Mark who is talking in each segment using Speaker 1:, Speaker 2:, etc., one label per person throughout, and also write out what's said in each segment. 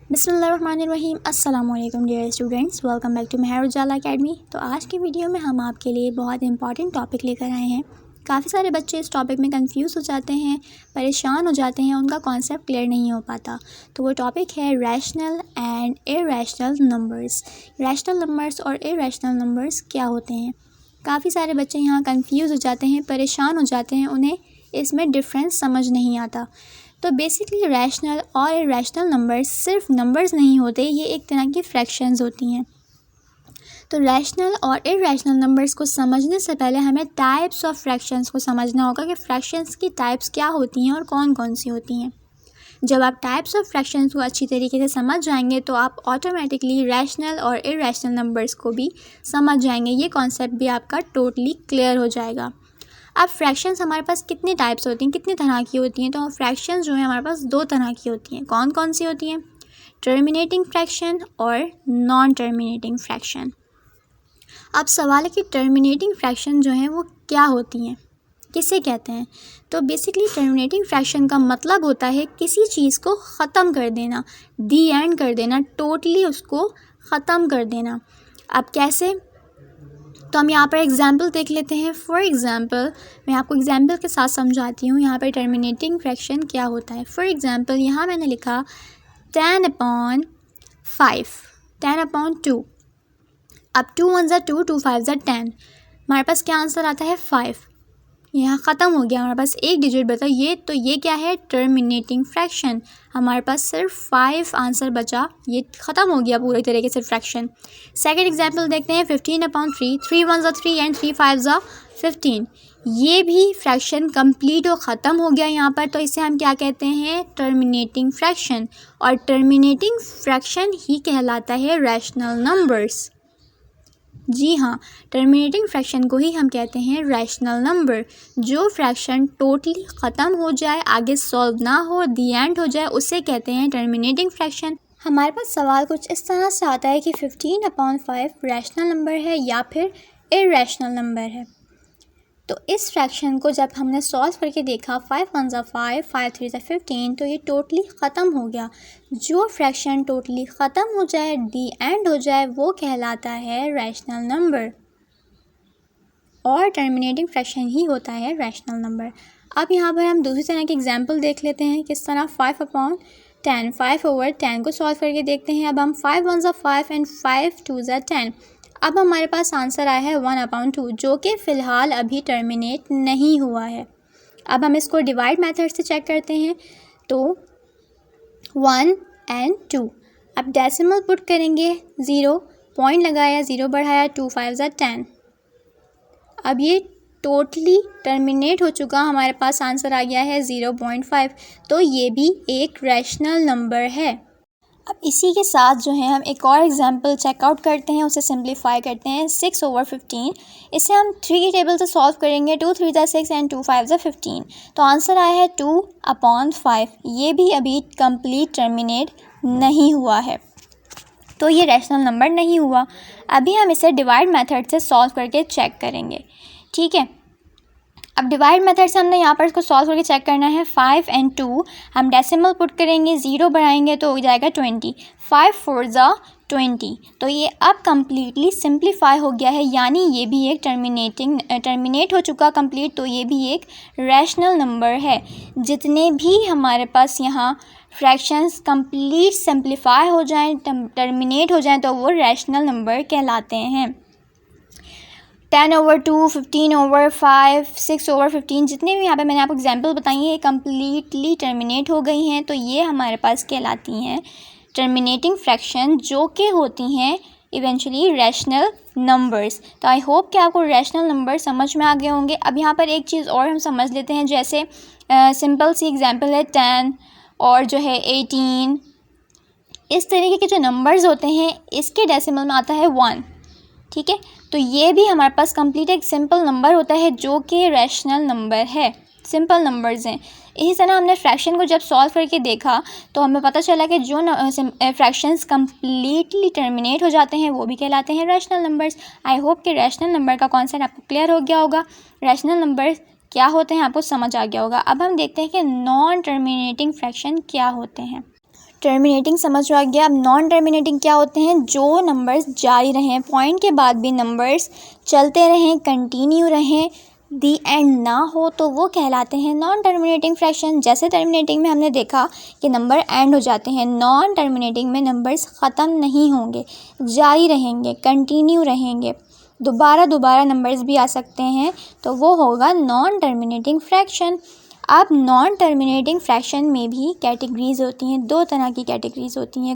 Speaker 1: बिस्मिल्लाहिर्रहमानिर्रहीम। अस्सलामुअलैकुम dear students, welcome back to Mehar Ujala academy. तो आज की वीडियो में हम आपके लिए बहुत इंपॉर्टेंट टॉपिक लेकर आए हैं। काफ़ी सारे बच्चे इस टॉपिक में कंफ्यूज हो जाते हैं, परेशान हो जाते हैं, उनका कॉन्सेप्ट क्लियर नहीं हो पाता। तो वो टॉपिक है rational and irrational numbers. Rational numbers और इरैशनल नंबर्स क्या होते हैं। काफ़ी सारे बच्चे यहाँ कंफ्यूज हो जाते हैं, परेशान हो जाते हैं, उन्हें इसमें डिफरेंस समझ नहीं आता। तो बेसिकली रैशनल और इरैशनल नंबर्स सिर्फ नंबर्स नहीं होते, ये एक तरह की फ्रैक्शंस होती हैं। तो रैशनल और इरैशनल नंबर्स को समझने से पहले हमें टाइप्स ऑफ फ्रैक्शंस को समझना होगा कि फ्रैक्शंस की टाइप्स क्या होती हैं और कौन कौन सी होती हैं। जब आप टाइप्स ऑफ फ्रैक्शंस को अच्छी तरीके से समझ जाएंगे तो आप ऑटोमेटिकली रैशनल और इरैशनल नंबर्स को भी समझ जाएंगे। ये कॉन्सेप्ट भी आपका टोटली क्लियर हो जाएगा। अब फ्रैक्शंस हमारे पास कितने टाइप्स होती हैं, कितनी तरह की होती हैं। तो फ्रैक्शंस जो है हमारे पास दो तरह की होती हैं। कौन कौन सी होती हैं? टर्मिनेटिंग फ्रैक्शन और नॉन टर्मिनेटिंग फ्रैक्शन। अब सवाल है कि टर्मिनेटिंग फ्रैक्शन जो है वो क्या होती हैं, किसे कहते हैं। तो बेसिकली टर्मिनेटिंग फ्रैक्शन का मतलब होता है किसी चीज़ को ख़त्म कर देना, दी एंड कर देना, टोटली उसको ख़त्म कर देना। अब कैसे? तो हम यहाँ पर एग्जाम्पल देख लेते हैं। फॉर एग्ज़ाम्पल मैं आपको एग्जाम्पल के साथ समझाती हूँ यहाँ पर टर्मिनेटिंग फ्रैक्शन क्या होता है। फॉर एग्ज़ाम्पल यहाँ मैंने लिखा 10/5, 10/2। अब 2 1 ज़ा 2, 2 5 ज़ा 10। हमारे पास क्या आंसर आता है? 5। यहाँ ख़त्म हो गया, हमारे पास एक डिजिट बचा। ये क्या है? Terminating fraction. हमारे पास सिर्फ 5 आंसर बचा, ये ख़त्म हो गया पूरी तरीके से फ्रैक्शन। सेकंड एग्जांपल देखते हैं 15/3, 3 1 ज़ा 3 एंड 3 5 ज़ा 15। ये भी फ्रैक्शन कंप्लीट और ख़त्म हो गया यहाँ पर। तो इसे हम क्या कहते हैं? Terminating fraction. और टर्मिनेटिंग फ्रैक्शन ही कहलाता है रैशनल नंबर्स। जी हाँ, टर्मिनेटिंग फ्रैक्शन को ही हम कहते हैं रैशनल नंबर। जो फ्रैक्शन टोटली ख़त्म हो जाए, आगे सॉल्व ना हो, दी एंड हो जाए, उसे कहते हैं टर्मिनेटिंग फ्रैक्शन। हमारे पास सवाल कुछ इस तरह से आता है कि 15/5 रैशनल नंबर है या फिर इरैशनल नंबर है। तो इस फ्रैक्शन को जब हमने सॉल्व करके देखा, 5 1 ज़ा 5, 5 3 ज़ा 15, तो ये टोटली ख़त्म हो गया। जो फ्रैक्शन टोटली ख़त्म हो जाए, दी एंड हो जाए, वो कहलाता है रैशनल नंबर। और टर्मिनेटिंग फ्रैक्शन ही होता है रैशनल नंबर। अब यहाँ पर हम दूसरी तरह की एग्जांपल देख लेते हैं। किस तरह? 5/10, 5/10 को सॉल्व करके देखते हैं। अब हम 5 1 ज़ा 5 एंड 5 2 ज़ा 10। अब हमारे पास आंसर आया है 1/2, जो कि फ़िलहाल अभी टर्मिनेट नहीं हुआ है। अब हम इसको डिवाइड मेथड से चेक करते हैं। तो 1 and 2। अब डेसिमल पुट करेंगे, 0 पॉइंट लगाया, 0 बढ़ाया, 2 5 ज़ा 10। अब ये टोटली टर्मिनेट हो चुका, हमारे पास आंसर आ गया है 0.5। तो ये भी एक रैशनल नंबर है। अब इसी के साथ जो है हम एक और एग्जांपल चेकआउट करते हैं, उसे सिंप्लीफाई करते हैं। 6/15, इसे हम 3 की टेबल से सॉल्व करेंगे। 2 3 ज़ा 6 एंड 2 5 ज़ा 15। तो आंसर आया है 2/5। ये भी अभी कंप्लीट टर्मिनेट नहीं हुआ है, तो ये रैशनल नंबर नहीं हुआ। अभी हम इसे डिवाइड मेथड से सॉल्व करके चेक करेंगे, ठीक है। अब डिवाइड मेथड से हमने यहाँ पर इसको सॉल्व करके चेक करना है। 5 and 2 हम डेसिमल पुट करेंगे, 0 बढ़ाएंगे तो हो जाएगा 20। 5 4 ज़ा 20। तो ये अब कम्प्लीटली सिंप्लीफाई हो गया है, यानी ये भी एक टर्मिनेट हो चुका कंप्लीट। तो ये भी एक रैशनल नंबर है। जितने भी हमारे पास यहाँ फ्रैक्शंस कंप्लीट सिंप्लीफाई हो जाएं, टर्मिनेट हो जाएं, तो वो रैशनल नंबर कहलाते हैं। 10/2, 15/5, 6/15, जितने भी यहाँ पे मैंने आपको एग्जांपल बताई हैं, ये कम्प्लीटली टर्मिनेट हो गई हैं। तो ये हमारे पास कहलाती हैं टर्मिनेटिंग फ्रैक्शन, जो कि होती हैं इवेंचुअली रैशनल नंबर्स। तो आई होप कि आपको रैशनल नंबर समझ में आ गए होंगे। अब यहाँ पर एक चीज़ और हम समझ लेते हैं। जैसे सिंपल सी एग्जांपल है 10 और जो है 18। इस तरीके के जो नंबर्स होते हैं, इसके डेसिमल में आता है 1, ठीक है। तो ये भी हमारे पास कंप्लीट एक सिंपल नंबर होता है, जो कि रैशनल नंबर है, सिंपल नंबर्स हैं। इसी तरह हमने फ्रैक्शन को जब सॉल्व करके देखा तो हमें पता चला कि जो फ्रैक्शंस कंप्लीटली टर्मिनेट हो जाते हैं वो भी कहलाते हैं रैशनल नंबर्स। आई होप कि रैशनल नंबर का कॉन्सेप्ट आपको क्लियर हो गया होगा। रैशनल नंबर क्या होते हैं आपको समझ आ गया होगा। अब हम देखते हैं कि नॉन टर्मिनेटिंग फ्रैक्शन क्या होते हैं। टर्मिनेटिंग समझ आ गया। अब नॉन टर्मिनेटिंग क्या होते हैं? जो नंबर्स जारी रहें, पॉइंट के बाद भी नंबर्स चलते रहें, कंटिन्यू रहें, दी एंड ना हो, तो वो कहलाते हैं नॉन टर्मिनेटिंग फ्रैक्शन। जैसे टर्मिनेटिंग में हमने देखा कि नंबर एंड हो जाते हैं, नॉन टर्मिनेटिंग में नंबर्स ख़त्म नहीं होंगे, जारी रहेंगे, कंटिन्यू रहेंगे, दोबारा नंबर्स भी आ सकते हैं, तो वो होगा नॉन टर्मिनेटिंग फ्रैक्शन। अब नॉन टर्मिनेटिंग फ्रैक्शन में भी कैटेगरीज़ होती हैं, दो तरह की कैटेगरीज़ होती हैं।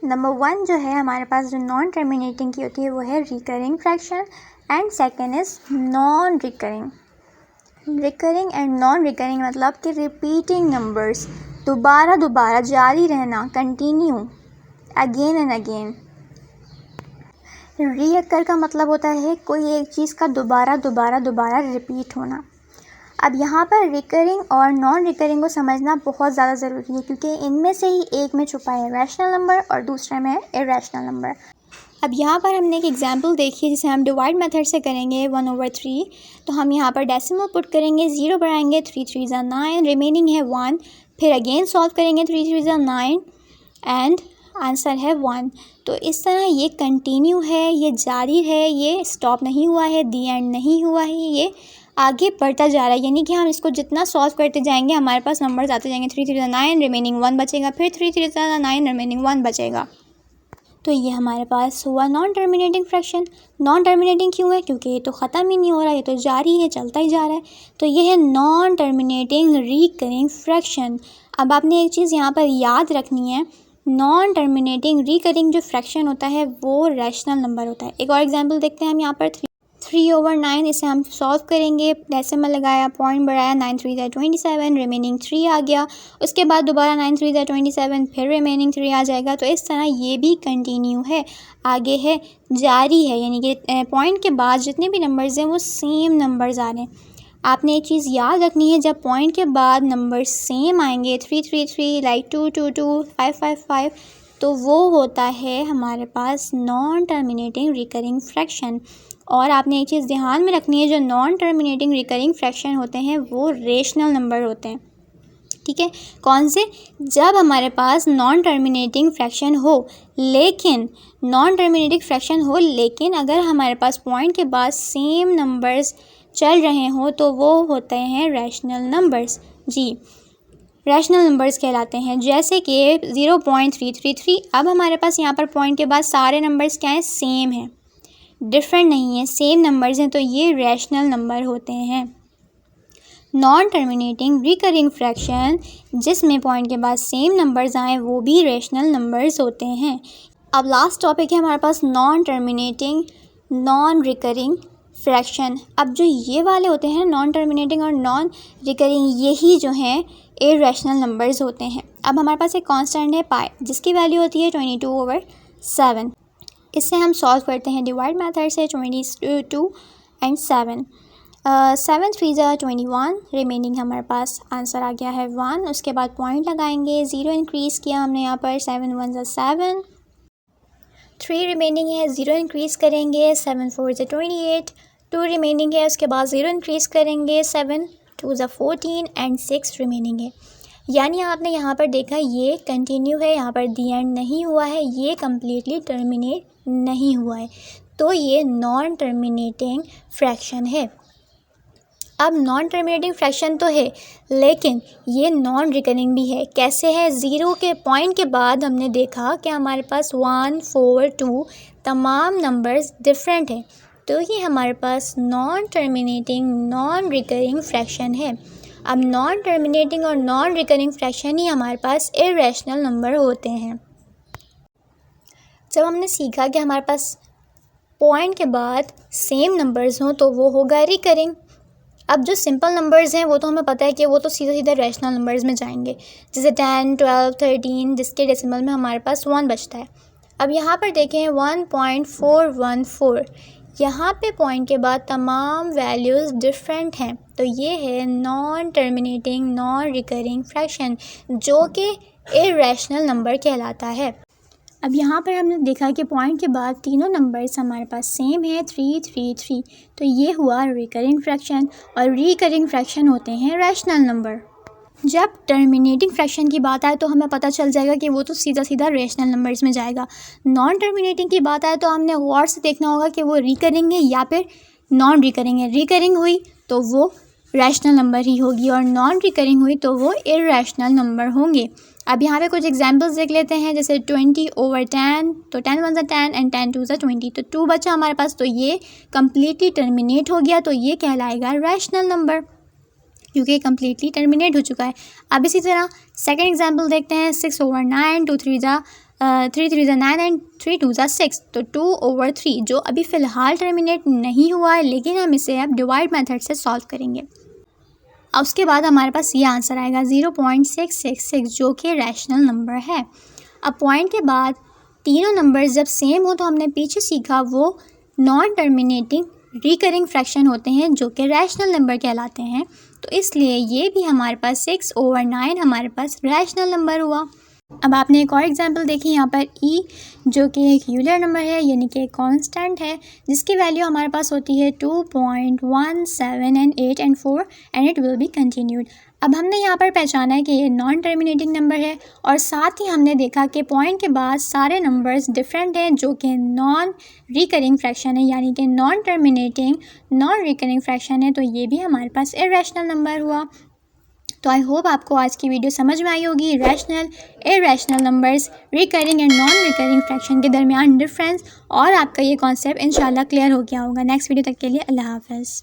Speaker 1: नंबर 1 जो है हमारे पास जो नॉन टर्मिनेटिंग की होती है वो है recurring fraction, and second is non recurring. Recurring and non recurring मतलब कि रिपीटिंग नंबर्स, दोबारा जारी रहना, कंटिन्यू, अगेन एंड अगेन। रीअकर का मतलब होता है कोई एक चीज़ का दोबारा रिपीट होना। अब यहाँ पर रिकरिंग और नॉन रिकरिंग को समझना बहुत ज़्यादा ज़रूरी है, क्योंकि इनमें से ही एक में छुपा है रैशनल नंबर और दूसरे में इरेशनल नंबर। अब यहाँ पर हमने एक एग्जांपल देखी है जिसे हम डिवाइड मेथड से करेंगे 1/3। तो हम यहाँ पर डेसिमल पुट करेंगे, 0 बढ़ाएंगे, 3 3 9, रिमेनिंग है 1। फिर अगेन सॉल्व करेंगे, 3 3 9 एंड आंसर है 1। तो इस तरह ये कंटिन्यू है, ये जारी है, ये स्टॉप नहीं हुआ है, दी एंड नहीं हुआ है, ये आगे बढ़ता जा रहा है। यानी कि हम इसको जितना सॉल्व करते जाएंगे हमारे पास नंबर्स आते जाएंगे, 3 3 9, रिमेनिंग 1 बचेगा, फिर 3 3 9, रिमेनिंग 1 बचेगा। तो ये हमारे पास हुआ non terminating fraction. Non terminating क्यों है? क्योंकि ये तो ख़त्म ही नहीं हो रहा, ये तो जारी है, चलता ही जा रहा है। तो ये है नॉन टर्मिनेटिंग रिकरिंग फ्रैक्शन। अब आपने एक चीज़ यहाँ पर याद रखनी है, नॉन टर्मिनेटिंग रिकरिंग जो फ्रैक्शन होता है वो रैशनल नंबर होता है। एक और एग्जांपल देखते हैं हम यहाँ पर 3/9, इसे हम सॉल्व करेंगे, डेसिमल लगाया, पॉइंट बढ़ाया, 9 3 27, रिमेनिंग 3 आ गया। उसके बाद दोबारा 9 3 27, फिर रिमेनिंग 3 आ जाएगा। तो इस तरह ये भी कंटिन्यू है, आगे है, जारी है, यानी कि पॉइंट के बाद जितने भी नंबर्स हैं वो सेम नंबर्स आ रहे हैं। आपने एक चीज़ याद रखनी है, जब पॉइंट के बाद नंबर सेम आएंगे, 3 3 3, लाइक 2 2 2, 5 5 5, तो वो होता है हमारे पास नॉन टर्मिनेटिंग रिकरिंग फ्रैक्शन। और आपने एक चीज़ ध्यान में रखनी है, जो नॉन टर्मिनेटिंग रिकरिंग फ्रैक्शन होते हैं वो रेशनल नंबर होते हैं। ठीक है, कौन से? जब हमारे पास नॉन टर्मिनेटिंग फ्रैक्शन हो, लेकिन अगर हमारे पास पॉइंट के बाद सेम नंबर्स चल रहे हों तो वो होते हैं रैशनल नंबर्स। जी, रैशनल नंबर्स कहलाते हैं। जैसे कि 0.333, अब हमारे पास यहाँ पर पॉइंट के बाद सारे नंबर्स क्या हैं? सेम हैं, डिफरेंट नहीं है, सेम नंबर्स हैं, तो ये रैशनल नंबर होते हैं। नॉन टर्मिनेटिंग रिकरिंग फ्रैक्शन जिसमें पॉइंट के बाद सेम नंबर्स आए वो भी रैशनल नंबर्स होते हैं। अब लास्ट टॉपिक है हमारे पास non terminating non recurring fraction. अब जो ये वाले होते हैं नॉन टर्मिनेटिंग और नॉन रिकरिंग, यही जो हैं इरेशनल नंबर्स होते हैं। अब हमारे पास एक कांस्टेंट है पाई, जिसकी वैल्यू होती है 22/7। इससे हम सॉल्व करते हैं डिवाइड मेथड से, 22 एंड 7। 7 3 21, रिमेनिंग हमारे पास आंसर आ गया है 1। उसके बाद पॉइंट लगाएंगे, 0 इंक्रीज़ किया हमने यहाँ पर, 7 1 7, 3 रिमेनिंग है, 0 इंक्रीज़ करेंगे, 7 4 28, 2 रिमेनिंग है, उसके बाद 0 इंक्रीज़ करेंगे, 7 2 14 एंड 6 रिमेनिंग है। यानी आपने यहाँ पर देखा ये कंटिन्यू है, यहाँ पर दी एंड नहीं हुआ है, ये कम्प्लीटली टर्मिनेट नहीं हुआ है, तो ये नॉन टर्मिनेटिंग फ्रैक्शन है। अब नॉन टर्मिनेटिंग फ्रैक्शन तो है, लेकिन ये नॉन रिकरिंग भी है। कैसे है? 0 के पॉइंट के बाद हमने देखा कि हमारे पास 1 4 2 तमाम नंबर्स डिफरेंट हैं, तो ये हमारे पास non terminating non recurring fraction है। अब नॉन टर्मिनेटिंग और नॉन रिकरिंग फ्रैक्शन ही हमारे पास इरेशनल नंबर होते हैं। जब हमने सीखा कि हमारे पास पॉइंट के बाद सेम नंबर्स हों तो वो होगा रिकरिंग। अब जो सिंपल नंबर्स हैं वो तो हमें पता है कि वो तो सीधे रैशनल नंबर्स में जाएंगे, जैसे 10 12 13, जिसके डेसिमल में हमारे पास 1 बचता है। अब यहाँ पर देखें 1.414, यहाँ पे पॉइंट के बाद तमाम वैल्यूज़ डिफरेंट हैं, तो ये है non terminating non recurring fraction, जो कि इरेशनल नंबर कहलाता है। अब यहाँ पर हमने देखा कि पॉइंट के बाद तीनों नंबर्स हमारे पास सेम है, 3 3 3, तो ये हुआ रिकरिंग फ्रैक्शन, और रिकरिंग फ्रैक्शन होते हैं रैशनल नंबर। जब टर्मिनेटिंग फ्रैक्शन की बात आए तो हमें पता चल जाएगा कि वो तो सीधा सीधा रेशनल नंबर्स में जाएगा। नॉन टर्मिनेटिंग की बात आए तो हमने गौर से देखना होगा कि वो रिकरिंग है या फिर नॉन रिकरिंग है। रिकरिंग हुई तो वो रैशनल नंबर ही होगी और नॉन रिकरिंग हुई तो वो इर्रेशनल नंबर होंगे। अब यहाँ पे कुछ एग्जांपल्स देख लेते हैं, जैसे 20/10, तो 10 1 10 एंड 10 2 20, तो 2 बचा हमारे पास, तो ये कम्प्लीटली टर्मिनेट हो गया, तो ये कहलाएगा रैशनल नंबर क्योंकि कम्प्लीटली टर्मिनेट हो चुका है। अब इसी तरह सेकेंड एग्जाम्पल देखते हैं, 6/9, 2 3 3 3 9 एंड 3 2 6, तो 2/3 जो अभी फ़िलहाल टर्मिनेट नहीं हुआ है, लेकिन हम इसे अब डिवाइड मेथड से सॉल्व करेंगे। अब उसके बाद हमारे पास ये आंसर आएगा 0.666 जो कि रैशनल नंबर है। अब पॉइंट के बाद तीनों नंबर्स जब सेम हो तो हमने पीछे सीखा वो नॉन टर्मिनेटिंग रिकरिंग फ्रैक्शन होते हैं जो कि रैशनल नंबर कहलाते हैं, तो इसलिए ये भी हमारे पास 6/9 हमारे पास रैशनल नंबर हुआ। अब आपने एक और एग्जांपल देखी यहाँ पर ई जो कि एक यूलर नंबर है, यानी कि एक कांस्टेंट है जिसकी वैल्यू हमारे पास होती है 2.1 7 and 8 and 4 and it will be continued. अब हमने यहाँ पर पहचाना है कि ये नॉन टर्मिनेटिंग नंबर है और साथ ही हमने देखा कि पॉइंट के बाद सारे नंबर्स डिफरेंट हैं जो कि नॉन रिकरिंग फ्रैक्शन है, यानी कि non terminating non recurring fraction है, तो ये भी हमारे पास इर्रेशनल नंबर हुआ। तो आई होप आपको आज की वीडियो समझ में आई होगी। Rational irrational numbers, recurring and non recurring fraction के दरमियान डिफरेंस, और आपका ये कॉन्सेप्ट इंशाल्लाह क्लियर हो गया होगा। नेक्स्ट वीडियो तक के लिए अल्लाह हाफ़िज़।